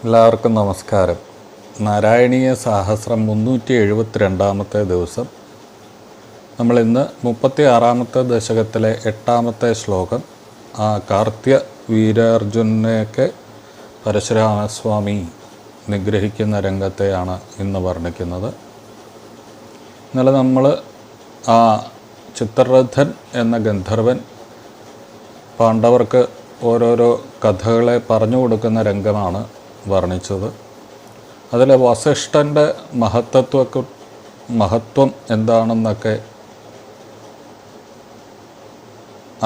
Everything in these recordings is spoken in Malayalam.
എല്ലാവർക്കും നമസ്കാരം. നാരായണീയ സാഹസ്രം 372 ദിവസം. നമ്മളിന്ന് 36 ദശകത്തിലെ 8 ശ്ലോകം, ആ കാർത്യ വീരാർജുനനെയൊക്കെ പരശുരാമസ്വാമി നിഗ്രഹിക്കുന്ന രംഗത്തെയാണ് ഇന്ന് വർണ്ണിക്കുന്നത്. ഇന്നലെ നമ്മൾ ആ ചിത്രരഥൻ എന്ന ഗന്ധർവൻ പാണ്ഡവർക്ക് ഓരോരോ കഥകളെ പറഞ്ഞു കൊടുക്കുന്ന രംഗമാണ് വർണ്ണിച്ചത്. അതിൽ വസിഷ്ഠൻ്റെ മഹത്വം എന്താണെന്നൊക്കെ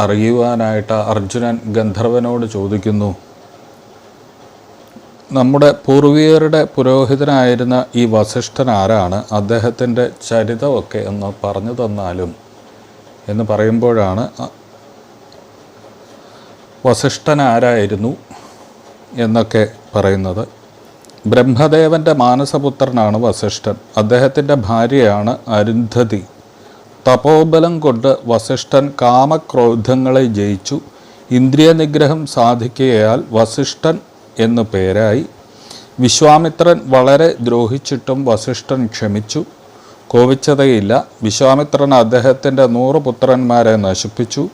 അറിയുവാനായിട്ട് അർജുനൻ ഗന്ധർവനോട് ചോദിക്കുന്നു. നമ്മുടെ പൂർവികരുടെ പുരോഹിതനായിരുന്ന ഈ വസിഷ്ഠൻ ആരാണ്, അദ്ദേഹത്തിൻ്റെ ചരിതമൊക്കെ ഒന്ന് പറഞ്ഞു തന്നാലും എന്ന് പറയുമ്പോഴാണ് വസിഷ്ഠൻ ആരായിരുന്നു എന്നൊക്കെ പറയുന്നത്. ബ്രഹ്മദേവൻ്റെ മാനസപുത്രനാണ് വസിഷ്ഠൻ. അദ്ദേഹത്തിൻ്റെ ഭാര്യയാണ് അരുന്ധതി. തപോബലം കൊണ്ട് വസിഷ്ഠൻ കാമക്രോധങ്ങളെ ജയിച്ചു. ഇന്ദ്രിയ നിഗ്രഹം സാധിക്കുകയാൽ വസിഷ്ഠൻ എന്നു പേരായി. വിശ്വാമിത്രൻ വളരെ ദ്രോഹിച്ചിട്ടും വസിഷ്ഠൻ ക്ഷമിച്ചു, കോപിച്ചതയില്ല. വിശ്വാമിത്രൻ അദ്ദേഹത്തിൻ്റെ 100 പുത്രന്മാരെ നശിപ്പിച്ചു.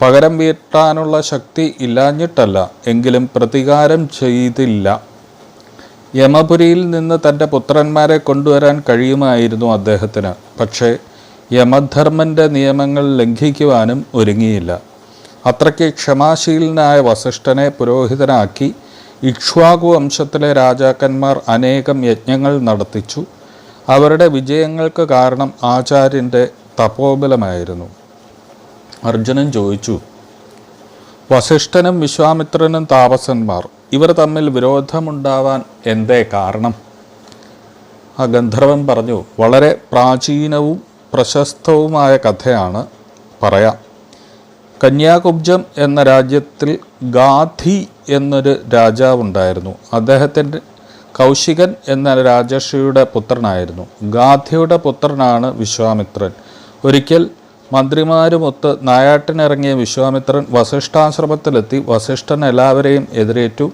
പകരം വീട്ടാനുള്ള ശക്തി ഇല്ലാഞ്ഞിട്ടല്ല, എങ്കിലും പ്രതികാരം ചെയ്തില്ല. യമപുരിയിൽ നിന്ന് തൻ്റെ പുത്രന്മാരെ കൊണ്ടുവരാൻ കഴിയുമായിരുന്നു അദ്ദേഹത്തിന്. പക്ഷേ യമധർമ്മൻ്റെ നിയമങ്ങൾ ലംഘിക്കുവാനും ഒരുങ്ങിയില്ല. അത്രയ്ക്ക് ക്ഷമാശീലനായ വസിഷ്ഠനെ പുരോഹിതനാക്കി ഇക്ഷ്വാകു വംശത്തിലെ രാജാക്കന്മാർ അനേകം യജ്ഞങ്ങൾ നടത്തിച്ചു. അവരുടെ വിജയങ്ങൾക്ക് കാരണം ആചാര്യൻ്റെ തപോബലമായിരുന്നു. അർജുനൻ ചോദിച്ചു, വസിഷ്ഠനും വിശ്വാമിത്രനും താപസന്മാർ, ഇവർ തമ്മിൽ വിരോധമുണ്ടാവാൻ എന്തേ കാരണം? ആ ഗന്ധർവൻ പറഞ്ഞു, വളരെ പ്രാചീനവും പ്രശസ്തവുമായ കഥയാണ്, പറയാം. കന്യാകുബ്ജം എന്ന രാജ്യത്തിൽ ഗാധി എന്നൊരു രാജാവുണ്ടായിരുന്നു. അദ്ദേഹത്തിൻ്റെ കൗശികൻ എന്ന രാജർഷിയുടെ പുത്രനായിരുന്നു. ഗാധിയുടെ പുത്രനാണ് വിശ്വാമിത്രൻ. ഒരിക്കൽ മന്ത്രിമാരുമൊത്ത് നായാട്ടിനിറങ്ങിയ വിശ്വാമിത്രൻ വസിഷ്ഠാശ്രമത്തിലെത്തി. വസിഷ്ഠൻ എല്ലാവരെയും എതിരേറ്റു.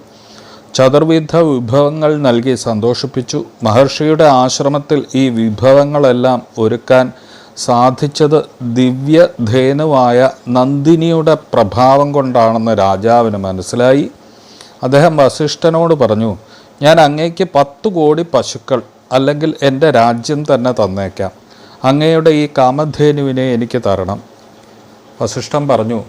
ചതുർവിധ വിഭവങ്ങൾ നൽകി സന്തോഷിപ്പിച്ചു. മഹർഷിയുടെ ആശ്രമത്തിൽ ഈ വിഭവങ്ങളെല്ലാം ഒരുക്കാൻ സാധിച്ചത് ദിവ്യധേനുവായ നന്ദിനിയുടെ പ്രഭാവം കൊണ്ടാണെന്ന് രാജാവിന് മനസ്സിലായി. അദ്ദേഹം വസിഷ്ഠനോട് പറഞ്ഞു, ഞാൻ അങ്ങേക്ക് 10 കോടി പശുക്കൾ അല്ലെങ്കിൽ എൻ്റെ രാജ്യം തന്നെ തന്നേക്കാം. അങ്ങയുടെ ഈ കാമധേനുവിനെ എനിക്ക് തരണം. വസിഷ്ഠൻ പറഞ്ഞു,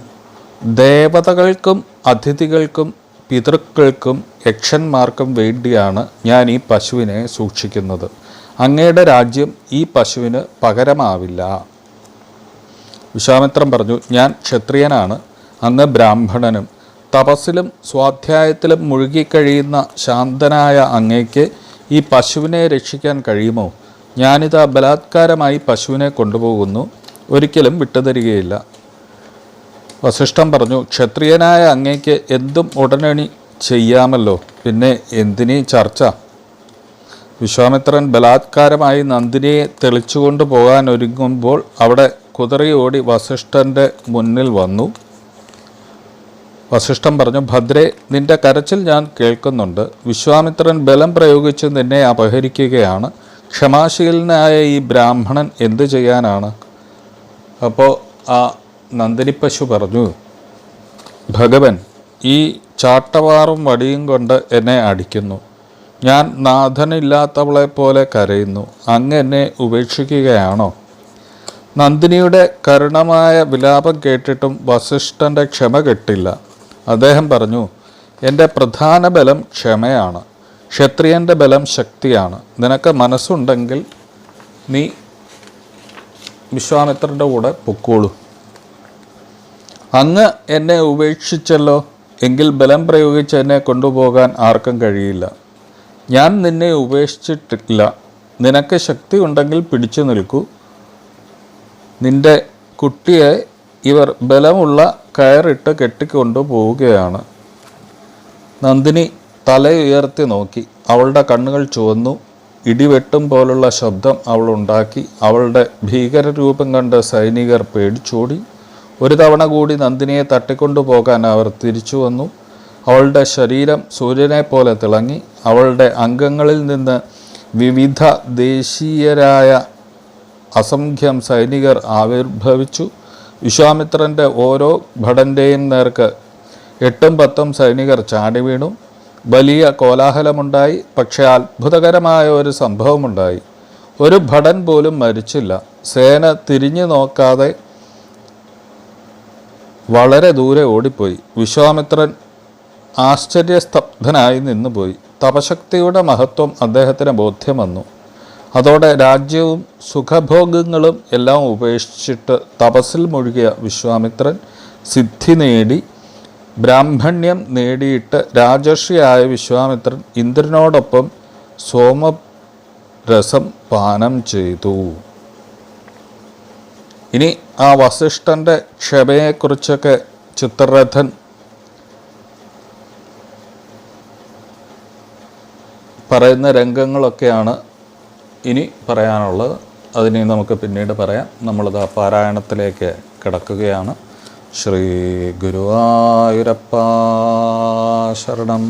ദേവതകൾക്കും അതിഥികൾക്കും പിതൃക്കൾക്കും യക്ഷന്മാർക്കും വേണ്ടിയാണ് ഞാൻ ഈ പശുവിനെ സൂക്ഷിക്കുന്നത്. അങ്ങയുടെ രാജ്യം ഈ പശുവിന് പകരമാവില്ല. വിശ്വാമിത്രൻ പറഞ്ഞു, ഞാൻ ക്ഷത്രിയനാണ്, അങ്ങ് ബ്രാഹ്മണനും. തപസ്സിലും സ്വാധ്യായത്തിലും മുഴുകിക്കഴിയുന്ന ശാന്തനായ അങ്ങയ്ക്ക് ഈ പശുവിനെ രക്ഷിക്കാൻ കഴിയുമോ? ഞാനിതാ ബലാത്കാരമായി പശുവിനെ കൊണ്ടുപോകുന്നു, ഒരിക്കലും വിട്ടുതരികയില്ല. വസിഷ്ഠൻ പറഞ്ഞു, ക്ഷത്രിയനായ അങ്ങയ്ക്ക് എന്തും ഉടനടി ചെയ്യാമല്ലോ, പിന്നെ എന്തിനീ ചർച്ച? വിശ്വാമിത്രൻ ബലാത്കാരമായി നന്ദിനിയെ തെളിച്ചുകൊണ്ട് പോകാൻ ഒരുങ്ങുമ്പോൾ അവിടെ കുതിരയോടി വസിഷ്ഠൻ്റെ മുന്നിൽ വന്നു. വസിഷ്ഠൻ പറഞ്ഞു, ഭദ്രേ, നിന്റെ കരച്ചിൽ ഞാൻ കേൾക്കുന്നുണ്ട്. വിശ്വാമിത്രൻ ബലം പ്രയോഗിച്ച് നിന്നെ അപഹരിക്കുകയാണ്. ക്ഷമാശീലനായ ഈ ബ്രാഹ്മണൻ എന്തു ചെയ്യാനാണ്? അപ്പോൾ ആ നന്ദിനിപ്പശു പറഞ്ഞു, ഭഗവൻ ഈ ചാട്ടവാറും വടിയും കൊണ്ട് എന്നെ അടിക്കുന്നു. ഞാൻ നാഥനില്ലാത്തവളെ പോലെ കരയുന്നു. അങ്ങ് എന്നെ ഉപേക്ഷിക്കുകയാണോ? നന്ദിനിയുടെ കരുണമായ വിലാപം കേട്ടിട്ടും വസിഷ്ഠൻ്റെ ക്ഷമ കെട്ടില്ല. അദ്ദേഹം പറഞ്ഞു, എൻ്റെ പ്രധാന ബലം ക്ഷമയാണ്. ക്ഷത്രിയൻ്റെ ബലം ശക്തിയാണ്. നിനക്ക് മനസ്സുണ്ടെങ്കിൽ നീ വിശ്വാമിത്രൻ്റെ കൂടെ പൊക്കോളൂ. അങ്ങ് എന്നെ ഉപേക്ഷിച്ചല്ലോ, എങ്കിൽ ബലം പ്രയോഗിച്ച് എന്നെ കൊണ്ടുപോകാൻ ആർക്കും കഴിയില്ല. ഞാൻ നിന്നെ ഉപേക്ഷിച്ചിട്ടില്ല. നിനക്ക് ശക്തി ഉണ്ടെങ്കിൽ പിടിച്ചു നിൽക്കൂ. നിന്റെ കുട്ടിയെ ഇവർ ബലമുള്ള കയറിട്ട് കെട്ടിക്കൊണ്ടു പോവുകയാണ്. നന്ദിനി തല ഉയർത്തി നോക്കി. അവളുടെ കണ്ണുകൾ ചുവന്നു. ഇടിവെട്ടും പോലുള്ള ശബ്ദം അവൾ ഉണ്ടാക്കി. അവളുടെ ഭീകരരൂപം കണ്ട് സൈനികർ പേടിച്ചോടി. ഒരു തവണ കൂടി നന്ദിനിയെ തട്ടിക്കൊണ്ടുപോകാൻ അവർ തിരിച്ചു വന്നു. അവളുടെ ശരീരം സൂര്യനെപ്പോലെ തിളങ്ങി. അവളുടെ അംഗങ്ങളിൽ നിന്ന് വിവിധ ദേശീയരായ അസംഖ്യം സൈനികർ ആവിർഭവിച്ചു. വിശ്വാമിത്രൻ്റെ ഓരോ ഭടൻ്റെയും നേർക്ക് 8 10 സൈനികർ ചാടി വീണു. വലിയ കോലാഹലമുണ്ടായി. പക്ഷേ അത്ഭുതകരമായ ഒരു സംഭവമുണ്ടായി. ഒരു ഭടൻ പോലും മരിച്ചില്ല. സേന തിരിഞ്ഞു നോക്കാതെ വളരെ ദൂരെ ഓടിപ്പോയി. വിശ്വാമിത്രൻ ആശ്ചര്യസ്തബ്ധനായി നിന്നുപോയി. തപശക്തിയുടെ മഹത്വം അദ്ദേഹത്തിന് ബോധ്യം വന്നു. അതോടെ രാജ്യവും സുഖഭോഗങ്ങളും എല്ലാം ഉപേക്ഷിച്ചിട്ട് തപസ്സിൽ മുഴുകിയ വിശ്വാമിത്രൻ സിദ്ധി നേടി. ബ്രാഹ്മണ്യം നേടിയിട്ട് രാജർഷിയായ വിശ്വാമിത്രൻ ഇന്ദ്രനോടൊപ്പം സോമരസം പാനം ചെയ്തു. ഇനി ആ വസിഷ്ഠൻ്റെ ക്ഷമയെക്കുറിച്ചൊക്കെ ചിത്രരഥൻ പറയുന്ന രംഗങ്ങളൊക്കെയാണ് ഇനി പറയാനുള്ളത്. അതിനെ നമുക്ക് പിന്നീട് പറയാം. നമ്മളത് ആ പാരായണത്തിലേക്ക് കിടക്കുകയാണ്. ശ്രീ ഗുരുവായൂരപ്പ ശരണം.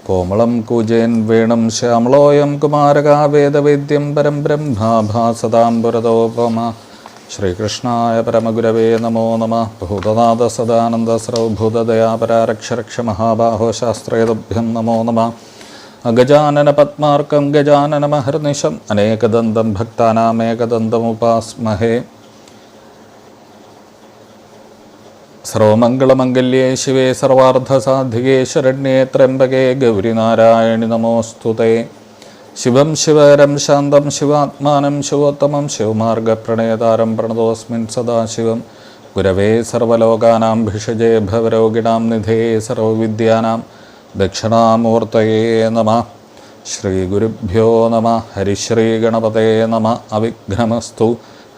കോമളം കൂജേൻ വേണം ശ്യാമളോയം കുമാരക വേദവേദ്യം പരം ബ്രഹ്മാഭാസതാംബുരതോപമ. ശ്രീകൃഷ്ണായ പരമഗുരവേ നമോ നമഃ. ഭൂതനാഥ സദാനന്ദ സർവഭൂതദയാപരാരക്ഷരക്ഷ മഹാബാഹോ ശാസ്ത്രേതുഭ്യം നമോ നമഃ. അഗജാനന പത്മാർക്കം ഗജാനനമഹർനിശം അനേകദന്തം ഭക്താനാമേകദന്തമുപാസ്മഹേ. സർവമംഗളമംഗല്യേ ശിവേ സർവാർദ്ധസാധികേ ശരണ്യേ ത്രയംബകേ ഗൗരിനാരായണി നമോസ്തുതേ. ശിവം ശിവരം ശാന്തം ശിവാത്മാനം ശിവോത്തമം ശിവമാർഗപ്രണയതാരം പ്രണതോസ്മിൻ സദാശിവം. ഗുരവേ സർവലോകാനാം ഭിഷജേ ഭവരോഗിണാം നിധേ സർവവിദ്യാനാം ദക്ഷിണാമൂർത്തയേ നമഃ. ശ്രീഗുരുഭ്യോ നമഃ. ഹരിശ്രീ ഗണപതേ നമഃ. അവിഘ്നമസ്തു.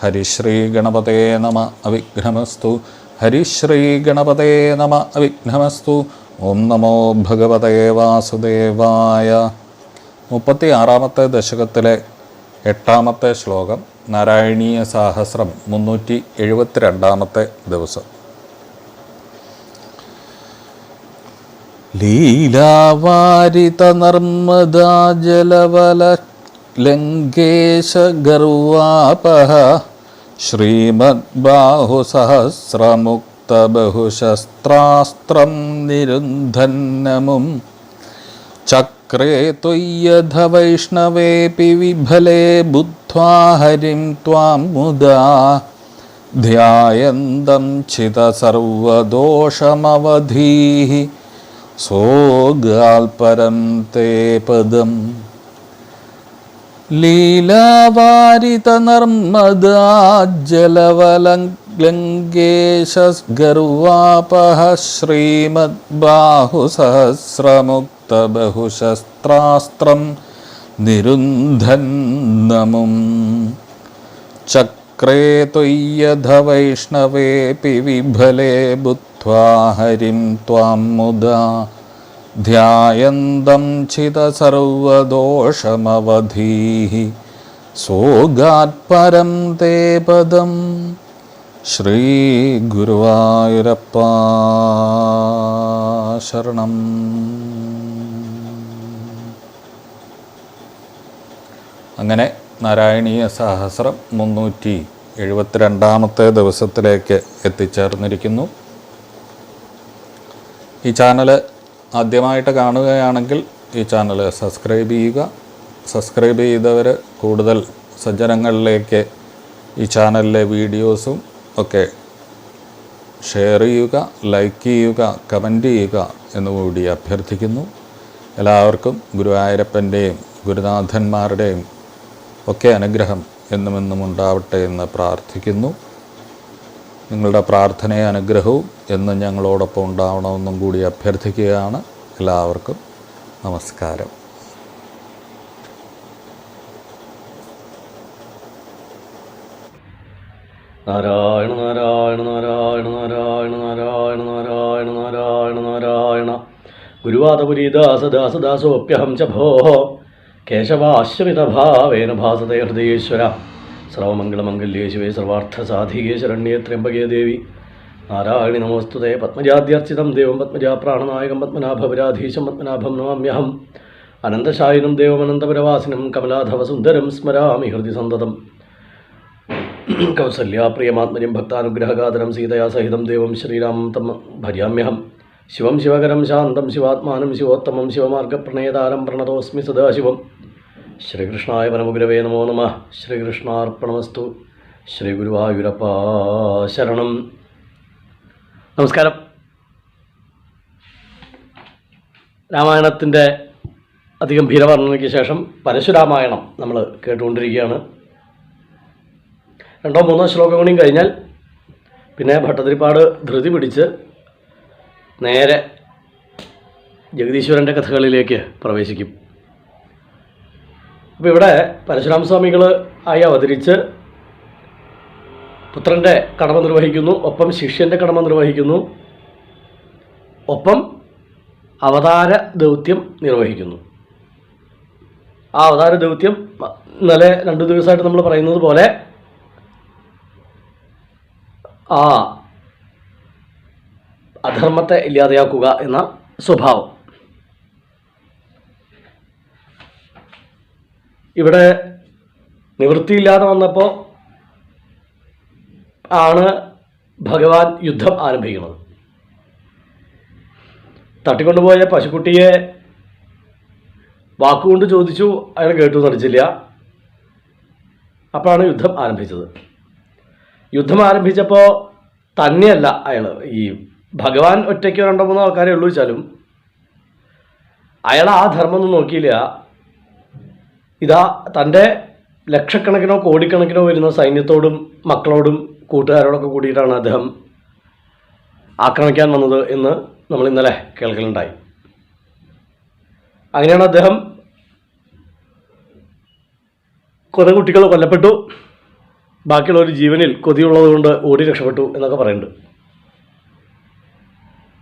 ഹരിശ്രീ ഗണപതേ നമഃ. അവിഘ്നമസ്തു. ഹരിശ്രീ ഗണപതേ നമഃ. അവിഘ്നമസ്തു. ഓം നമോ ഭഗവതേ വാസുദേവായ. 36-ാമത്തെ ദശകത്തിലെ 8-ാമത്തെ ശ്ലോകം. നാരായണീയ സാഹസ്രം 372-ാമത്തെ ദിവസം. ലീലാവാരിത നർമ്മദാ ജലവല ലങ്കേശ ഗർവാപഹ ശ്രീമദ്ബാഹുസഹസ്രമുക്ത ബഹുശസ്ത്രാസ്ത്രം നിരുന്ധന്നമും ചക്രേ ത്വയ്യധ വൈഷ്ണവേപി വിഫലേ ബുദ്ധ്വാ ഹരിം ത്വാം മുദാ ധ്യായന്തം ചിത സർവദോഷമവധീഃ സോഗാൽപരം തേ പദം. ലീലാവാരിത നർമ്മദാ ജലവലങ്കേശ ഗർവാപഹ ശ്രീമദ്ബാഹുസഹസ്രമുക്ത ബഹുശസ്ത്രാസ്ത്രം നിരുന്ധന്നമും ചക്രേ ത്വയ്യധ വൈഷ്ണവേപി വിഫലേ ബുദ്ധ്വാ ഹരിം ത്വാം മുദാ ധ്യായന്തം ചിത സർവദോഷമവധീഃ സോഗാത്പരം തേ പദം. ശ്രീ ഗുരുവായൂരപ്പ ശരണം. അങ്ങനെ നാരായണീയ സഹസ്രം 372-ാമത്തെ ദിവസത്തിലേക്ക് എത്തിച്ചേർന്നിരിക്കുന്നു. ഈ ചാനൽ ആദ്യമായിട്ട് കാണുകയാണെങ്കിൽ ഈ ചാനൽ സബ്സ്ക്രൈബ് ചെയ്യുക. സബ്സ്ക്രൈബ് ചെയ്തവർ കൂടുതൽ സജ്ജനങ്ങളിലേക്ക് ഈ ചാനലിലെ വീഡിയോസും ഒക്കെ ഷെയർ ചെയ്യുക, ലൈക്ക് ചെയ്യുക, കമൻറ്റ് ചെയ്യുക എന്നുകൂടി അഭ്യർത്ഥിക്കുന്നു. എല്ലാവർക്കും ഗുരുവായൂരപ്പൻ്റെയും ഗുരുനാഥന്മാരുടെയും ഒക്കെ അനുഗ്രഹം എന്നുമെന്നും ഉണ്ടാവട്ടെ എന്ന് പ്രാർത്ഥിക്കുന്നു. നിങ്ങളുടെ പ്രാർത്ഥനയും അനുഗ്രഹവും എന്നും ഞങ്ങളോടൊപ്പം ഉണ്ടാവണമെന്നും കൂടി അഭ്യർത്ഥിക്കുകയാണ്. എല്ലാവർക്കും നമസ്കാരം. നാരായണ നാരായണ നാരായണ നാരായണ നാരായണ നാരായണ നാരായണ നാരായണ. ഗുരുവാദപുരീദാസദാസദാസോപ്യഹം ച ഭോഃ കേശവാശ്വമിതഭാവേന ഭാസതേ ഹൃദയേശ്വര. സർവമംഗളമംഗല്യേ ശിവേ സർവാർത്ഥസാധികേ ശരണ്യേ ത്രയംബകേ ദേവി നാരായണി നമോസ്തുതേ. പത്മജാദ്യർച്ചിതം ദേവം പത്മജാപ്രാണനായകം പത്മനാഭപരാധീശം പത്മനാഭം നമാമ്യഹം. അനന്തശായിനം ദേവമനന്തപുരവാസിനം കമലാധവസുന്ദരം സ്മരാമി ഹൃദി സന്തതം. കൗസല്യാപ്രിയമാത്മജം ഭക്താനുഗ്രഹഗാതരം സീതയാ സഹിതം ദേവം ശ്രീരാമം തം ഭര്യാമ്യഹം. ശിവം ശിവകരം ശാന്തം ശിവാത്മാനം ശിവോത്തമം ശിവമാർഗപ്രണേതാരം പ്രണതോസ്മി സദാശിവം. ശ്രീകൃഷ്ണായ പരമഗുരവേ നമോ നമഃ. ശ്രീകൃഷ്ണാർപ്പണമസ്തു. ശ്രീ ഗുരുവായൂരപ്പ ശരണം. നമസ്കാരം. രാമായണത്തിൻ്റെ അതിഗംഭീര വർണ്ണനയ്ക്ക് ശേഷം പരശുരാമായണം നമ്മൾ കേട്ടുകൊണ്ടിരിക്കുകയാണ്. 2-3 ശ്ലോകം കൂടിയും കഴിഞ്ഞാൽ പിന്നെ ഭട്ടതിരിപ്പാട് ധൃതി പിടിച്ച് നേരെ ജഗദീശ്വരൻ്റെ കഥകളിലേക്ക് പ്രവേശിക്കും. അപ്പോൾ ഇവിടെ പരശുരാമ സ്വാമികൾ ആയി അവതരിച്ച് പുത്രൻ്റെ കടമ നിർവഹിക്കുന്നു, ഒപ്പം ശിഷ്യൻ്റെ കടമ നിർവഹിക്കുന്നു, ഒപ്പം അവതാര ദൗത്യം നിർവഹിക്കുന്നു. ആ അവതാര ദൗത്യം ഇന്നലെ 2 ദിവസമായിട്ട് നമ്മൾ പറയുന്നത് പോലെ ആ അധർമ്മത്തെ ഇല്ലാതെയാക്കുക എന്ന സ്വഭാവം. ഇവിടെ നിവൃത്തിയില്ലാതെ വന്നപ്പോൾ ആണ് ഭഗവാൻ യുദ്ധം ആരംഭിക്കുന്നത്. തട്ടിക്കൊണ്ടുപോയ പശുക്കുട്ടിയെ വാക്കുകൊണ്ട് ചോദിച്ചു, അയാൾ കേട്ടു നടിച്ചില്ല. അപ്പോഴാണ് യുദ്ധം ആരംഭിച്ചത്. യുദ്ധം ആരംഭിച്ചപ്പോൾ തന്നെയല്ല അയാൾ, ഈ ഭഗവാൻ ഒറ്റയ്ക്കോ 2-3 ആൾക്കാരെ ഉള്ളൂ വെച്ചാലും അയാൾ ആ ധർമ്മമൊന്നും നോക്കിയില്ല. ഇതാ തൻ്റെ ലക്ഷക്കണക്കിനോ കോടിക്കണക്കിനോ വരുന്ന സൈന്യത്തോടും മക്കളോടും കൂട്ടുകാരോടൊക്കെ കൂടിയിട്ടാണ് അദ്ദേഹം ആക്രമിക്കാൻ വന്നത് എന്ന് നമ്മൾ ഇന്നലെ കേൾക്കലുണ്ടായി. അങ്ങനെയാണ് അദ്ദേഹം കുറേ കുട്ടികൾ കൊല്ലപ്പെട്ടു, ബാക്കിയുള്ളവർ ജീവനിൽ കൊതിയുള്ളതുകൊണ്ട് ഓടി രക്ഷപ്പെട്ടു എന്നൊക്കെ പറയുന്നുണ്ട്.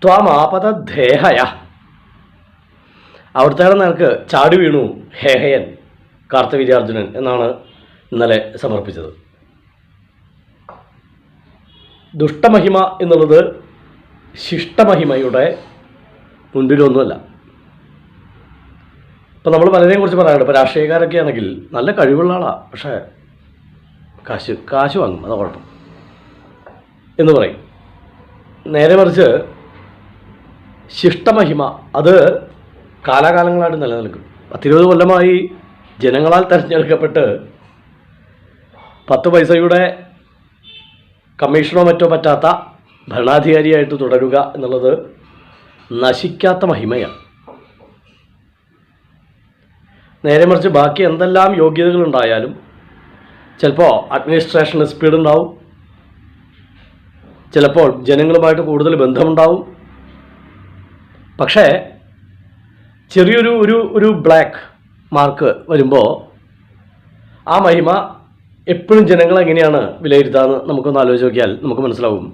ത്വാമാപതദേഹയ, അവിടുത്തെ നിനക്ക് ചാടി വീണു ഹേഹയൻ കാർത്തവീര്യാർജുനൻ എന്നാണ് ഇന്നലെ സമർപ്പിച്ചത്. ദുഷ്ടമഹിമ എന്നുള്ളത് ശിഷ്ടമഹിമയുടെ മുൻപിലൊന്നുമല്ല. ഇപ്പം നമ്മൾ പലരെയും കുറിച്ച് പറയാറുണ്ട്. ഇപ്പോൾ രാഷ്ട്രീയക്കാരൊക്കെ ആണെങ്കിൽ നല്ല കഴിവുള്ള ആളാണ്, പക്ഷേ കാശ് വാങ്ങും, അതാ കുഴപ്പം എന്ന് പറയും. നേരെ മറിച്ച് ശിഷ്ടമഹിമ അത് കാലാകാലങ്ങളായിട്ട് നിലനിൽക്കും. 10-20 കൊല്ലമായി ജനങ്ങളാൽ തിരഞ്ഞെടുക്കപ്പെട്ട് 10 പൈസയുടെ കമ്മീഷനോ മറ്റോ പറ്റാത്ത ഭരണാധികാരിയായിട്ട് തുടരുക എന്നുള്ളത് നശിക്കാത്ത മഹിമയാണ്. നേരെ മറിച്ച് ബാക്കി എന്തെല്ലാം യോഗ്യതകളുണ്ടായാലും ചിലപ്പോൾ അഡ്മിനിസ്ട്രേഷന് സ്പീഡ് ഉണ്ടാവും, ചിലപ്പോൾ ജനങ്ങളുമായിട്ട് കൂടുതൽ ബന്ധമുണ്ടാവും. പക്ഷേ ചെറിയൊരു ഒരു ബ്ലാക്ക് മാർക്ക് വരുമ്പോൾ ആ മഹിമ എപ്പോഴും ജനങ്ങൾ എങ്ങനെയാണ് വിലയിരുത്താമെന്ന് നമുക്കൊന്ന് ആലോചിച്ച് നോക്കിയാൽ നമുക്ക് മനസ്സിലാവും.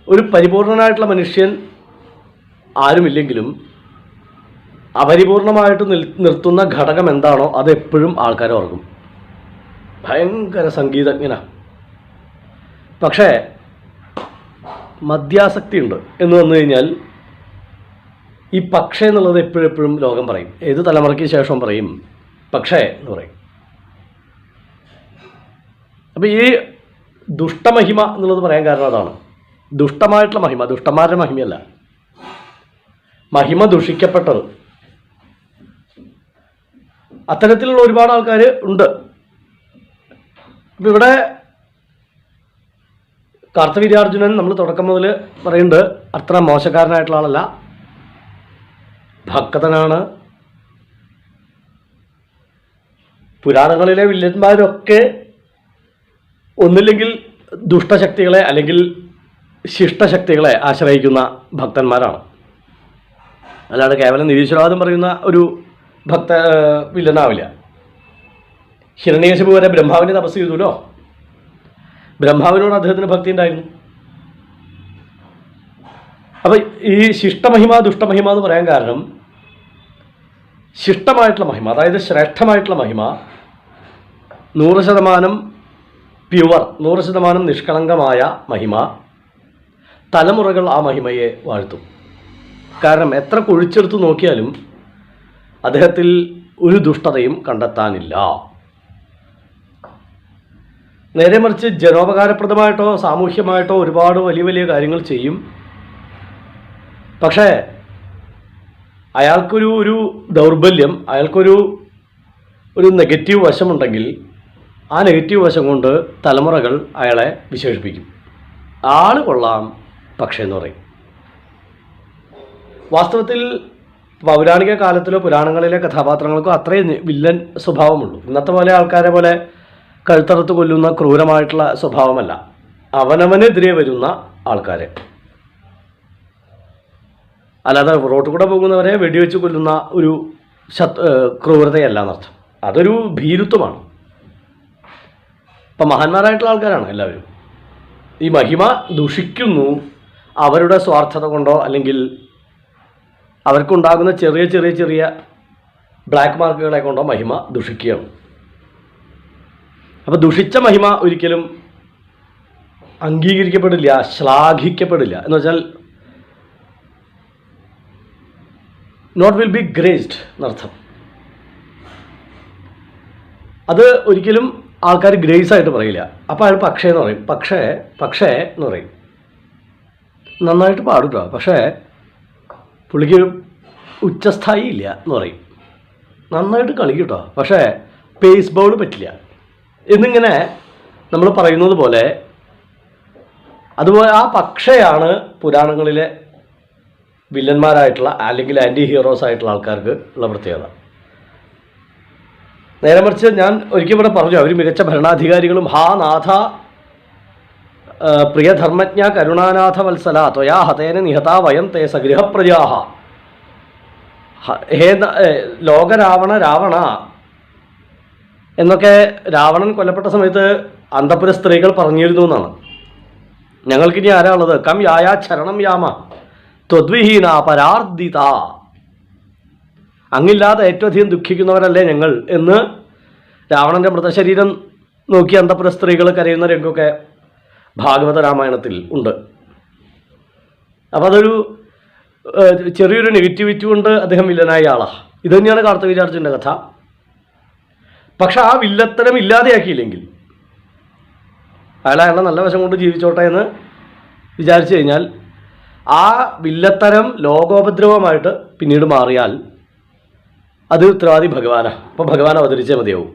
ഒരു പരിപൂർണനായിട്ടുള്ള മനുഷ്യൻ ആരുമില്ലെങ്കിലും അപരിപൂർണമായിട്ട് നിർത്തുന്ന ഘടകം എന്താണോ അതെപ്പോഴും ആൾക്കാരെ ഓർക്കും. ഭയങ്കര സംഗീതജ്ഞനാണ്, പക്ഷേ മദ്യാസക്തി ഉണ്ട് എന്ന് വന്നു കഴിഞ്ഞാൽ ഈ പക്ഷേ എന്നുള്ളത് എപ്പോഴെപ്പോഴും ലോകം പറയും. ഏത് തലമുറയ്ക്ക് ശേഷം പറയും പക്ഷേ എന്ന് പറയും. അപ്പോൾ ഈ ദുഷ്ടമഹിമ എന്നുള്ളത് പറയാൻ കാരണം അതാണ്. ദുഷ്ടമായിട്ടുള്ള മഹിമ, ദുഷ്ടന്മാരുടെ മഹിമയല്ല, മഹിമ ദുഷിക്കപ്പെട്ടത്. അത്തരത്തിലുള്ള ഒരുപാട് ആൾക്കാർ ഉണ്ട്. അപ്പം ഇവിടെ കാർത്തവീര്യാർജുനൻ നമ്മൾ തുടക്കം മുതൽ പറയുന്നുണ്ട് അത്ര മോശക്കാരനായിട്ടുള്ള ആളല്ല, ഭക്തനാണ്. പുരാണങ്ങളിലെ വില്ലന്മാരൊക്കെ ഒന്നില്ലെങ്കിൽ ദുഷ്ടശക്തികളെ അല്ലെങ്കിൽ ശിഷ്ടശക്തികളെ ആശ്രയിക്കുന്ന ഭക്തന്മാരാണ്. അല്ലാതെ കേവലം നിരീശ്വരവാദം പറയുന്ന ഒരു വില്ലനാവില്ല. ഹിരണ്യകശിപു വരെ ബ്രഹ്മാവിനെ തപസ് ചെയ്തുല്ലോ. ബ്രഹ്മാവിനോട് അദ്ദേഹത്തിന് ഭക്തി ഉണ്ടായിരുന്നു. അപ്പം ഈ ശിഷ്ടമഹിമ ദുഷ്ടമഹിമ എന്ന് പറയാൻ കാരണം ശിഷ്ടമായിട്ടുള്ള മഹിമ, അതായത് ശ്രേഷ്ഠമായിട്ടുള്ള മഹിമ 100% പ്യുവർ, 100% നിഷ്കളങ്കമായ മഹിമ തലമുറകൾ ആ മഹിമയെ വാഴ്ത്തും. കാരണം എത്ര കുഴിച്ചെടുത്ത് നോക്കിയാലും അദ്ദേഹത്തിൽ ഒരു ദുഷ്ടതയും കണ്ടെത്താനില്ല. നേരെ മറിച്ച് ജനോപകാരപ്രദമായിട്ടോ സാമൂഹ്യമായിട്ടോ ഒരുപാട് വലിയ വലിയ കാര്യങ്ങൾ ചെയ്യും. പക്ഷേ അയാൾക്കൊരു ദൗർബല്യം, അയാൾക്കൊരു നെഗറ്റീവ് വശമുണ്ടെങ്കിൽ ആ നെഗറ്റീവ് വശം കൊണ്ട് തലമുറകൾ അയാളെ വിശേഷിപ്പിക്കും. ആള് കൊള്ളാം പക്ഷേ എന്ന് പറയും. വാസ്തവത്തിൽ പൗരാണിക കാലത്തിലോ പുരാണങ്ങളിലെ കഥാപാത്രങ്ങൾക്കോ അത്രയും വില്ലൻ സ്വഭാവമുള്ളൂ. ഇന്നത്തെ പോലെ ആൾക്കാരെ പോലെ കഴുത്തറുത്ത് കൊല്ലുന്ന ക്രൂരമായിട്ടുള്ള സ്വഭാവമല്ല. അവനവനെതിരെ വരുന്ന ആൾക്കാരെ, അല്ലാതെ റോട്ടിൽ കൂടെ പോകുന്നവരെ വെടിവെച്ച് കൊല്ലുന്ന ഒരു ക്രൂരതയല്ല എന്നർത്ഥം. അതൊരു ഭീരുത്വമാണ്. ഇപ്പം മഹാന്മാരായിട്ടുള്ള ആൾക്കാരാണ് എല്ലാവരും. ഈ മഹിമ ദുഷിക്കുന്നു അവരുടെ സ്വാർത്ഥത കൊണ്ടോ അല്ലെങ്കിൽ അവർക്കുണ്ടാകുന്ന ചെറിയ ചെറിയ ചെറിയ ബ്ലാക്ക് മാർക്കുകളെ കൊണ്ടോ മഹിമ ദുഷിക്കുകയാണ്. അപ്പോൾ ദുഷിച്ച മഹിമ ഒരിക്കലും അംഗീകരിക്കപ്പെടില്ല, ശ്ലാഘിക്കപ്പെടില്ല. എന്ന് വെച്ചാൽ നോട്ട് വിൽ ബി ഗ്രേസ്ഡ് എന്നർത്ഥം. അത് ഒരിക്കലും ആൾക്കാർ ഗ്രേസ് ആയിട്ട് പറയില്ല. അപ്പോൾ അയാൾ പക്ഷേ എന്ന് പറയും. പക്ഷേ എന്ന് പറയും. നന്നായിട്ട് പാടും കേട്ടോ, പക്ഷേ പുള്ളിക്ക് ഉച്ചസ്ഥായി ഇല്ല എന്ന് പറയും. നന്നായിട്ട് കളിക്കും കേട്ടോ, പക്ഷേ പേസ് ബോൾ പറ്റില്ല എന്നിങ്ങനെ നമ്മൾ പറയുന്നത് പോലെ, അതുപോലെ ആ പക്ഷയാണ് പുരാണങ്ങളിലെ വില്ലന്മാരായിട്ടുള്ള അല്ലെങ്കിൽ ആൻറ്റി ഹീറോസ് ആയിട്ടുള്ള ആൾക്കാർക്ക് ഉള്ള പ്രത്യേകത. നേരെ മറിച്ച് ഞാൻ ഒരിക്കൽ ഇവിടെ പറഞ്ഞു, അവർ മികച്ച ഭരണാധികാരികളും ഹാ നാഥ പ്രിയധർമ്മജ്ഞ കരുണാനാഥ വത്സല ത്വയാ ഹതേന നിഹതാ വയം തേ സഗൃഹപ്രജാഹ. ഹേ ലോകരാവണ രാവണ എന്നൊക്കെ രാവണൻ കൊല്ലപ്പെട്ട സമയത്ത് അന്തപുര സ്ത്രീകൾ പറഞ്ഞിരുന്നു എന്നാണ്. ഞങ്ങൾക്കിനി ആരാ ഉള്ളത്? കം യായാ ചരണം യാമ ത്വദ്വിഹീന പരാർദിത. അങ്ങില്ലാതെ ഏറ്റവും അധികം ദുഃഖിക്കുന്നവരല്ലേ ഞങ്ങൾ എന്ന് രാവണൻ്റെ മൃതശരീരം നോക്കി അന്തപുര സ്ത്രീകൾ കരയുന്ന രംഗമൊക്കെ ഭാഗവത രാമായണത്തിൽ ഉണ്ട്. അപ്പോൾ അതൊരു ചെറിയൊരു നെഗറ്റിവിറ്റി കൊണ്ട് അദ്ദേഹം വില്ലനായ ആളാണ്. ഇത് തന്നെയാണ് കാർത്തവീര്യാർജുൻ്റെ കഥ. പക്ഷെ ആ വില്ലത്തരം ഇല്ലാതെയാക്കിയില്ലെങ്കിൽ അയാളെ നല്ല വശം കൊണ്ട് ജീവിച്ചോട്ടെ എന്ന് വിചാരിച്ചു കഴിഞ്ഞാൽ ആ വില്ലത്തരം ലോകോപദ്രവമായിട്ട് പിന്നീട് മാറിയാൽ അത് ഉത്തരവാദി ഭഗവാനാണ്. അപ്പോൾ ഭഗവാൻ അവതരിച്ചേ മതിയാവും.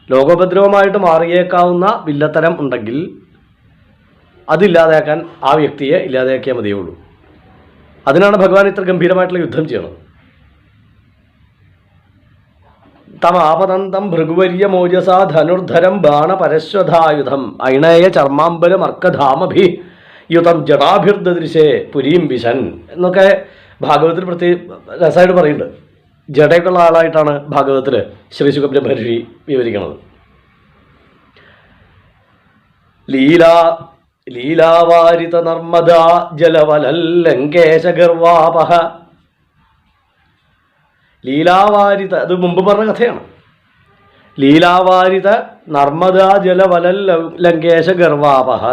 ലോകോപദ്രവമായിട്ട് മാറിയേക്കാവുന്ന വില്ലത്തരം ഉണ്ടെങ്കിൽ അതില്ലാതാക്കാൻ ആ വ്യക്തിയെ ഇല്ലാതാക്കിയാൽ മതിയുള്ളൂ. അതിനാണ് ഭഗവാൻ ഇത്ര ഗംഭീരമായിട്ടുള്ള യുദ്ധം ചെയ്യണത്. തമാപതന്തം ഭൃഗുവര്യമോജസ ധനുർധരം ബാണപരശ്വധായുധം ഐണേയ ചർമാംബരമർക്കധാമഭി യുതം ജടാഭിർദൃശേ പുരീം വിശൻ എന്നൊക്കെ ഭാഗവതത്തിൽ പ്രത്യേക രസമായിട്ട് പറയുന്നുണ്ട്. ജടയൊക്കെയുള്ള ആളായിട്ടാണ് ഭാഗവതത്തിൽ ശ്രീ ശുകബ്രഹ്മർഷി വിവരിക്കുന്നത്. ലീലാവാരിത നർമ്മദ ജലവലല്ലങ്കേശഗർവാപഹ. ലീലാവാരിത, അത് മുമ്പ് പറഞ്ഞ കഥയാണ്. ലീലാവാരിത നർമ്മദ ജലവലൽ ലങ്കേശഗർവാപഹ.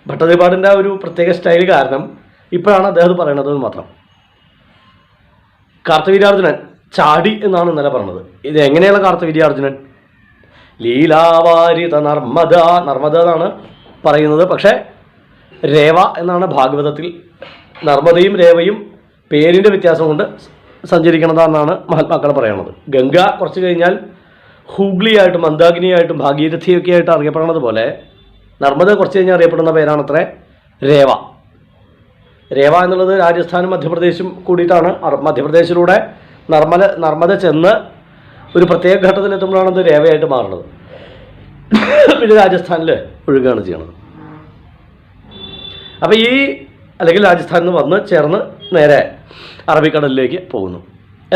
ഭട്ടതിരിപ്പാടിൻ്റെ ആ ഒരു പ്രത്യേക സ്റ്റൈൽ കാരണം ഇപ്പോഴാണ് അദ്ദേഹം പറയണത് മാത്രം. കാർത്തവീര്യാർജുനൻ ചാടി എന്നാണ് ഇന്നലെ പറഞ്ഞത്. ഇത് എങ്ങനെയുള്ള കാർത്തവീര്യാർജുനൻ? ലീലാവാരിത നർമ്മദ, നർമ്മദ എന്നാണ് പറയുന്നത്. പക്ഷേ രേവ എന്നാണ് ഭാഗവതത്തിൽ. നർമ്മദയും രേവയും പേരിൻ്റെ വ്യത്യാസം കൊണ്ട് സഞ്ചരിക്കണതാണെന്നാണ് മഹാത്മാക്കൾ പറയണത്. ഗംഗ കുറച്ച് കഴിഞ്ഞാൽ ഹൂഗ്ലിയായിട്ടും മന്ദാകിനിയായിട്ടും ഭാഗീരഥിയൊക്കെ ആയിട്ട് അറിയപ്പെടുന്നത് പോലെ നർമ്മദ കുറച്ച് കഴിഞ്ഞാൽ അറിയപ്പെടുന്ന പേരാണത്രേ രേവ. രേവ എന്നുള്ളത് രാജസ്ഥാനും മധ്യപ്രദേശും കൂടിയിട്ടാണ്. മധ്യപ്രദേശിലൂടെ നർമ്മദ ചെന്ന് ഒരു പ്രത്യേക ഘട്ടത്തിലെത്തുമ്പോഴാണ് അത് രേവയായിട്ട് മാറുന്നത്. പിന്നെ രാജസ്ഥാനിൽ ഒഴുകുകയാണ് ചെയ്യണത്. അപ്പോൾ അല്ലെങ്കിൽ രാജസ്ഥാനിൽ നിന്ന് വന്ന് ചേർന്ന് നേരെ അറബിക്കടലിലേക്ക് പോകുന്നു.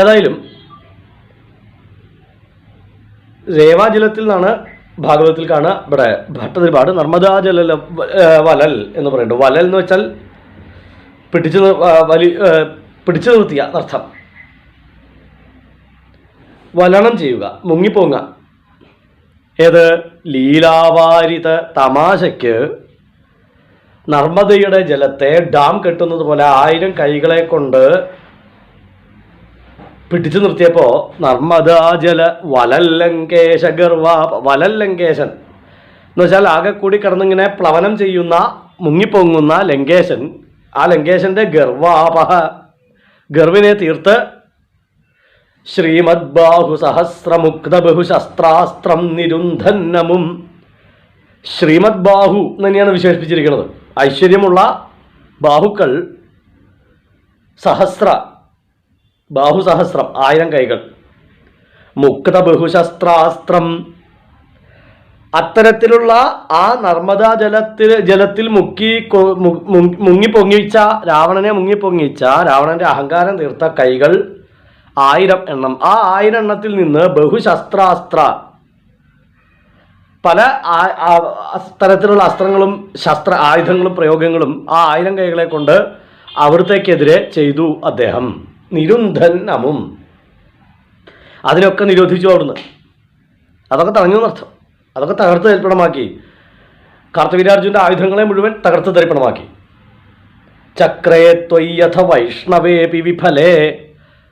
ഏതായാലും രേവാജലത്തിൽ നിന്നാണ് ഭാഗവതത്തിൽ കാണുക. ഇവിടെ ഭട്ടതിരിപ്പാട് നർമ്മദാജല വലൽ എന്ന് പറയുന്നുണ്ട്. വലൽ എന്ന് വെച്ചാൽ പിടിച്ചു നിർത്തിയ എന്നർത്ഥം. വലനം ചെയ്യുക, മുങ്ങിപ്പോങ്ങുക. ഏത്? ലീലാവാരിത തമാശയ്ക്ക് നർമ്മദയുടെ ജലത്തെ ഡാം കെട്ടുന്നത് പോലെ 1000 കൈകളെ കൊണ്ട് പിടിച്ചു നിർത്തിയപ്പോൾ നർമ്മദാ ജല വലല്ലങ്കേശ ഗർവ, വലല്ലങ്കേശൻ എന്ന് വെച്ചാൽ ആകെ കൂടി കിടന്നിങ്ങനെ പ്ലവനം ചെയ്യുന്ന മുങ്ങിപ്പൊങ്ങുന്ന ലങ്കേശൻ, ആ ലങ്കേശന്റെ ഗർവാപഹ, ഗർവിനെ തീർത്ത് ശ്രീമദ് ബാഹു സഹസ്രമുക്ത ബഹുശസ്ത്രാസ്ത്രം നിരുന്ധന്നമും, ശ്രീമദ് ബാഹു എന്ന് തന്നെയാണ് വിശേഷിപ്പിച്ചിരിക്കുന്നത്. ഐശ്വര്യമുള്ള ബാഹുക്കൾ, സഹസ്ര ബാഹു സഹസ്രം 1000 കൈകൾ, മുക്ത ബഹുശസ്ത്രാസ്ത്രം, അത്തരത്തിലുള്ള ആ നർമ്മദാ ജലത്തിൽ മുങ്ങിപ്പൊങ്ങിച്ച രാവണനെ മുങ്ങിപ്പൊങ്ങിച്ച രാവണന്റെ അഹങ്കാരം തീർത്ത കൈകൾ 1000 എണ്ണം. ആ 1000 എണ്ണത്തിൽ നിന്ന് ബഹുശസ്ത്രാസ്ത്ര, പല തരത്തിലുള്ള അസ്ത്രങ്ങളും ശസ്ത്ര ആയുധങ്ങളും പ്രയോഗങ്ങളും ആ 1000 കൈകളെ കൊണ്ട് അവിടത്തേക്കെതിരെ ചെയ്തു അദ്ദേഹം. നിരുന്ധന്നമും, അതിനൊക്കെ നിരോധിച്ചു അവിടുന്ന്. അതൊക്കെ തടഞ്ഞു എന്നർത്ഥം. അതൊക്കെ തകർത്ത് തരിപ്പണമാക്കി. കാർത്തവീര്യാർജുൻ്റെ ആയുധങ്ങളെ മുഴുവൻ തകർത്ത് തരിപ്പണമാക്കി. ചക്രേ ത്വയ്യഥ വൈഷ്ണവേപി വിഫലേ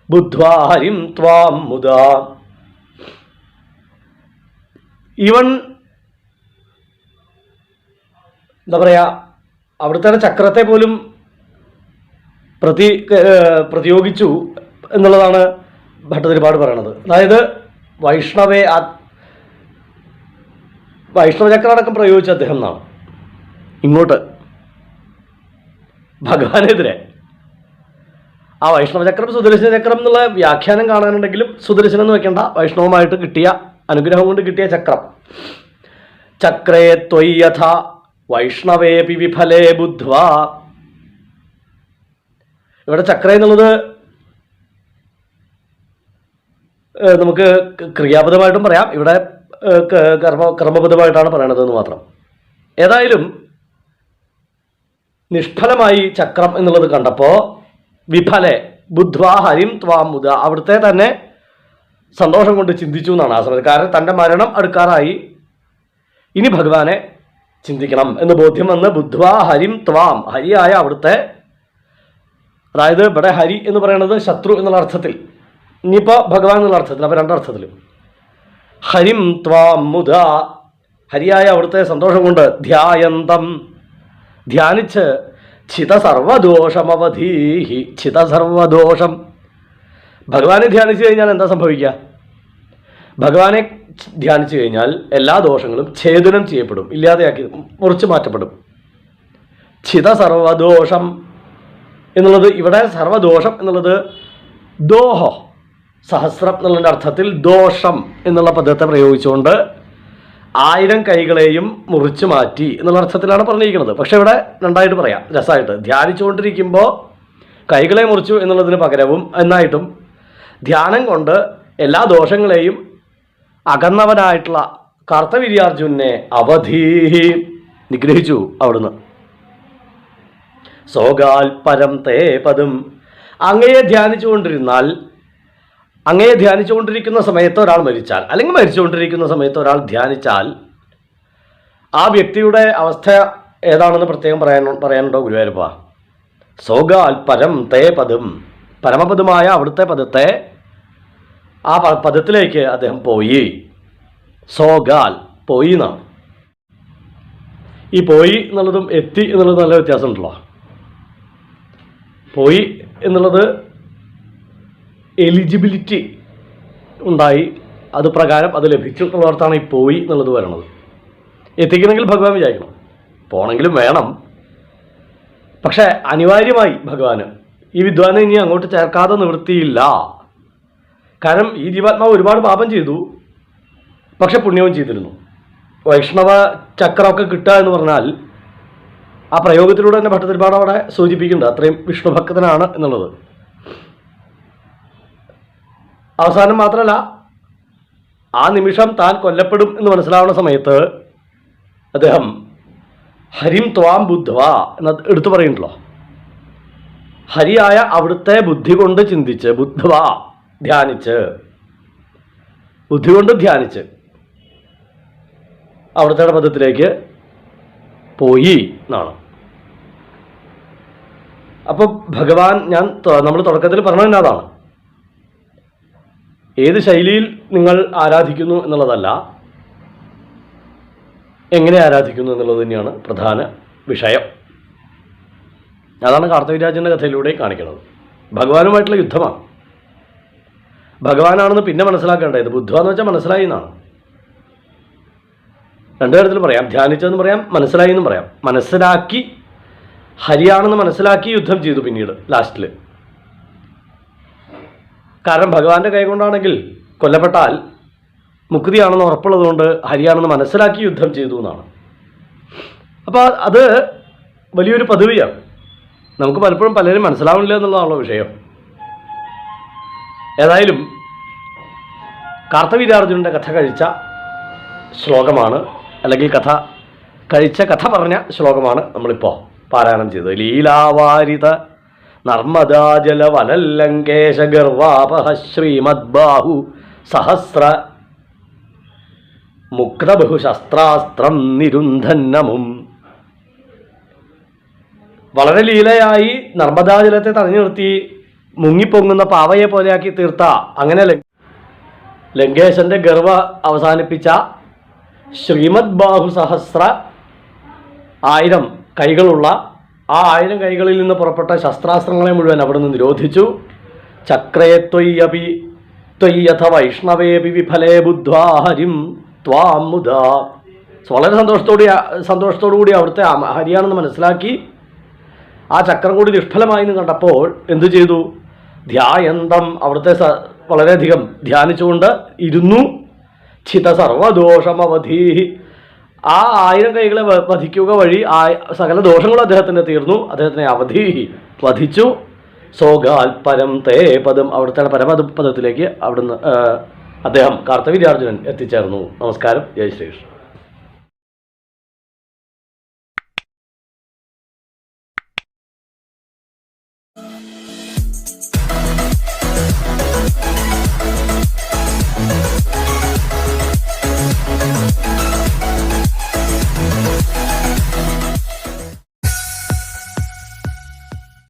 ബുദ്ധ്വാ ഹരിം ത്വാം മുദാ. ഇവൻ എന്താ പറയുക, അവിടുത്തെ ചക്രത്തെ പോലും പ്രതിയോഗിച്ചു എന്നുള്ളതാണ് ഭട്ടതിരിപ്പാട് പറയണത്. അതായത് വൈഷ്ണവചക്രം അടക്കം പ്രയോഗിച്ച അദ്ദേഹം എന്നാണ് ഇങ്ങോട്ട് ഭഗവാനെതിരെ. ആ വൈഷ്ണവചക്രം സുദർശന ചക്രം എന്നുള്ള വ്യാഖ്യാനം കാണാനുണ്ടെങ്കിലും സുദർശനം എന്ന് വെക്കേണ്ട, വൈഷ്ണവമായിട്ട് കിട്ടിയ അനുഗ്രഹം കൊണ്ട് കിട്ടിയ ചക്രം. ചക്രേ ത്വയ്യഥ വൈഷ്ണവേപി വിഫലേ ബുദ്ധ്വാ. ഇവിടെ ചക്ര എന്നുള്ളത് നമുക്ക് ക്രിയാപദമായിട്ടും പറയാം, ഇവിടെ കർമ്മപദമായിട്ടാണ് പറയണത് എന്ന് മാത്രം. ഏതായാലും നിഷ്ഫലമായി ചക്രം എന്നുള്ളത് കണ്ടപ്പോൾ വിഫലെ ബുദ്ധ്വാ ഹരിം ത്വാം മുദ, അവിടുത്തെ തന്നെ സന്തോഷം കൊണ്ട് ചിന്തിച്ചു എന്നാണ് ആ സമയത്ത്. കാരണം തൻ്റെ മരണം അടുക്കാറായി, ഇനി ഭഗവാനെ ചിന്തിക്കണം എന്ന് ബോധ്യം വന്ന് ബുദ്ധ്വാ ഹരിം ത്വാം, ഹരിയായ അവിടുത്തെ, അതായത് ഇവിടെ ഹരി എന്ന് പറയുന്നത് ശത്രു എന്നുള്ള അർത്ഥത്തിൽ, ഇനിയിപ്പോൾ ഭഗവാൻ എന്നുള്ള അർത്ഥത്തിൽ, അപ്പോൾ രണ്ടർത്ഥത്തിലും. ഹരിം ത്വാം മുദ, ഹരിയായ അവിടുത്തെ സന്തോഷം കൊണ്ട് ധ്യായന്തം, ധ്യാനിച്ച് ചിതസർവദോഷമവധീഹി, ചിതസർവദോഷം. ഭഗവാനെ ധ്യാനിച്ചു കഴിഞ്ഞാൽ എന്താ സംഭവിക്കുക? ഭഗവാനെ ധ്യാനിച്ചു കഴിഞ്ഞാൽ എല്ലാ ദോഷങ്ങളും ഛേദനം ചെയ്യപ്പെടും, ഇല്ലാതെയാക്കി മുറിച്ചു മാറ്റപ്പെടും. ചിതസർവദോഷം എന്നുള്ളത് ഇവിടെ സർവദോഷം എന്നുള്ളത് ദോഹോ സഹസ്രം എന്നുള്ളതിൻ്റെ അർത്ഥത്തിൽ ദോഷം എന്നുള്ള പദത്തെ പ്രയോഗിച്ചുകൊണ്ട് 1000 കൈകളെയും മുറിച്ചു മാറ്റി എന്നുള്ള അർത്ഥത്തിലാണ് പറഞ്ഞിരിക്കുന്നത്. പക്ഷെ ഇവിടെ രണ്ടായിട്ട് പറയാം രസമായിട്ട്. ധ്യാനിച്ചുകൊണ്ടിരിക്കുമ്പോൾ കൈകളെ മുറിച്ചു എന്നുള്ളതിന് പകരവും എന്നായിട്ടും ധ്യാനം കൊണ്ട് എല്ലാ ദോഷങ്ങളെയും അകന്നവനായിട്ടുള്ള കാർത്തവീര്യാർജുനെ അവധീഹി നിഗ്രഹിച്ചു അവിടുന്ന്. സോഗാൽ പരം തേ പദം, അങ്ങയെ ധ്യാനിച്ചുകൊണ്ടിരിക്കുന്ന സമയത്ത് ഒരാൾ മരിച്ചാൽ, അല്ലെങ്കിൽ മരിച്ചുകൊണ്ടിരിക്കുന്ന സമയത്ത് ഒരാൾ ധ്യാനിച്ചാൽ ആ വ്യക്തിയുടെ അവസ്ഥ ഏതാണെന്ന് പ്രത്യേകം പറയാനുണ്ടോ ഗുരുവായൂരപ്പ? സോഗാൽ പരം തേ പദം, പരമപദമായ അവിടുത്തെ പദത്തെ, ആ പദത്തിലേക്ക് അദ്ദേഹം പോയി. സോഗാൽ പോയി എന്നാണ്. ഈ പോയി എന്നുള്ളതും എത്തി എന്നുള്ളതും നല്ല വ്യത്യാസമുണ്ടല്ലോ. പോയി എന്നുള്ളത് എലിജിബിലിറ്റി ഉണ്ടായി, അത് പ്രകാരം അത് ലഭിച്ചു എന്നുള്ളതാണ് ഈ പോയി എന്നുള്ളത് വരണത്. എത്തിക്കണമെങ്കിൽ ഭഗവാൻ വിചാരിക്കണം, പോണെങ്കിലും വേണം. പക്ഷേ അനിവാര്യമായി ഭഗവാന് ഈ വിദ്വാനെ ഇനി അങ്ങോട്ട് ചേർക്കാതെ നിവൃത്തിയില്ല. കാരണം ഈ ജീവാത്മാവ് ഒരുപാട് പാപം ചെയ്തു, പക്ഷെ പുണ്യവും ചെയ്തിരുന്നു. വൈഷ്ണവ ചക്രമൊക്കെ കിട്ടുക എന്ന് പറഞ്ഞാൽ ആ പ്രയോഗത്തിലൂടെ തന്നെ ഭട്ടതിരിപ്പാട് അവിടെ സൂചിപ്പിക്കുന്നുണ്ട് അത്രയും വിഷ്ണു ഭക്തനാണ് എന്നുള്ളത്. അവസാനം മാത്രമല്ല, ആ നിമിഷം താൻ കൊല്ലപ്പെടും എന്ന് മനസ്സിലാവുന്ന സമയത്ത് അദ്ദേഹം ഹരിം ത്വാം ബുദ്ധ്വാ എന്ന് എടുത്തു പറയുന്നുണ്ടല്ലോ. ഹരിയായ അവിടുത്തെ ബുദ്ധി കൊണ്ട് ചിന്തിച്ച്, ബുദ്ധ്വാ ധ്യാനിച്ച്, ബുദ്ധി കൊണ്ട് ധ്യാനിച്ച് അവിടുത്തെ പദത്തിലേക്ക് പോയി എന്നാണ്. അപ്പോൾ ഭഗവാൻ നമ്മൾ തുടക്കത്തിൽ പറഞ്ഞത് അതാണ്, ഏത് ശൈലിയിൽ നിങ്ങൾ ആരാധിക്കുന്നു എന്നുള്ളതല്ല, എങ്ങനെ ആരാധിക്കുന്നു എന്നുള്ളത് തന്നെയാണ് പ്രധാന വിഷയം. അതാണ് കാർത്തവീര്യാജൻ്റെ കഥയിലൂടെ കാണിക്കുന്നത്. ഭഗവാനുമായിട്ടുള്ള യുദ്ധമാണ്. ഭഗവാനാണെന്ന് പിന്നെ മനസ്സിലാക്കേണ്ടത്. ബുദ്ധ എന്ന് വെച്ചാൽ മനസ്സിലായി എന്നാണ്. രണ്ടു തരത്തിൽ പറയാം, ധ്യാനിച്ചതെന്ന് പറയാം, മനസ്സിലായി എന്നും പറയാം. മനസ്സിലാക്കി, ഹരിയാണെന്ന് മനസ്സിലാക്കി യുദ്ധം ചെയ്തു പിന്നീട് ലാസ്റ്റിൽ. കാരണം ഭഗവാന്റെ കൈകൊണ്ടാണെങ്കിൽ കൊല്ലപ്പെട്ടാൽ മുക്തിയാണെന്ന് ഉറപ്പുള്ളതുകൊണ്ട് ഹരിയാണെന്ന് മനസ്സിലാക്കി യുദ്ധം ചെയ്തു എന്നാണ്. അപ്പോൾ അത് വലിയൊരു പദവിയാണ്. നമുക്ക് പലപ്പോഴും പലരും മനസ്സിലാവില്ല എന്നുള്ളതാണല്ലോ വിഷയം. ഏതായാലും കാർത്തവീര്യാർജുനൻ്റെ കഥ കഴിച്ച ശ്ലോകമാണ്, അല്ലെങ്കിൽ കഥ പറഞ്ഞ ശ്ലോകമാണ് നമ്മളിപ്പോൾ പാരായണം ചെയ്തത്. ലീലാവാരിത നർമ്മദാജല വനല്ലങ്കേശ ഗർവാപഹ ശ്രീമദ്ബാഹു സഹസ്ര മുക്തബഹുശസ്ത്രാസ്ത്രം നിരുന്ധന്നമും. വളരെ ലീലയായി നർമ്മദാജലത്തെ തടഞ്ഞു നിർത്തി മുങ്ങിപ്പൊങ്ങുന്ന പാവയെ പോലെയാക്കി തീർത്ത, അങ്ങനെ ലങ്കേശന്റെ ഗർവ അവസാനിപ്പിച്ച ശ്രീമദ് ബാഹു സഹസ്ര 1000 കൈകളുള്ള ആ 1000 കൈകളിൽ നിന്ന് പുറപ്പെട്ട ശസ്ത്രാസ്ത്രങ്ങളെ മുഴുവൻ അവിടെ നിന്ന് നിരോധിച്ചു. ചക്രേ ത്വയ്യപി ത്വയ്യഥ വൈഷ്ണവേപി വിഫലേ ബുദ്ധ്വാ ഹരിം ത്വാം മുദാ. വളരെ സന്തോഷത്തോടുകൂടി അവിടുത്തെ ഹരിയാണെന്ന് മനസ്സിലാക്കി ആ ചക്രം കൂടി നിഷ്ഫലമായി എന്ന് കണ്ടപ്പോൾ എന്തു ചെയ്തു? ധ്യായന്തം, അവിടുത്തെ വളരെയധികം ധ്യാനിച്ചുകൊണ്ട് ഇരുന്നു. ചിത സർവദോഷമവധി, ആ 1000 കൈകളെ വധിക്കുക വഴി സകല ദോഷങ്ങളും അദ്ദേഹത്തിന് തീർന്നു. അദ്ദേഹത്തിനെ വധിച്ചു. സോഗാൽപരം തേ പദം, അവിടുത്തെ പരമപദത്തിലേക്ക് അവിടുന്ന് അദ്ദേഹം കാർത്തവീര്യാർജുനൻ എത്തിച്ചേർന്നു. നമസ്കാരം. ജയ് ശ്രീകൃഷ്ണൻ.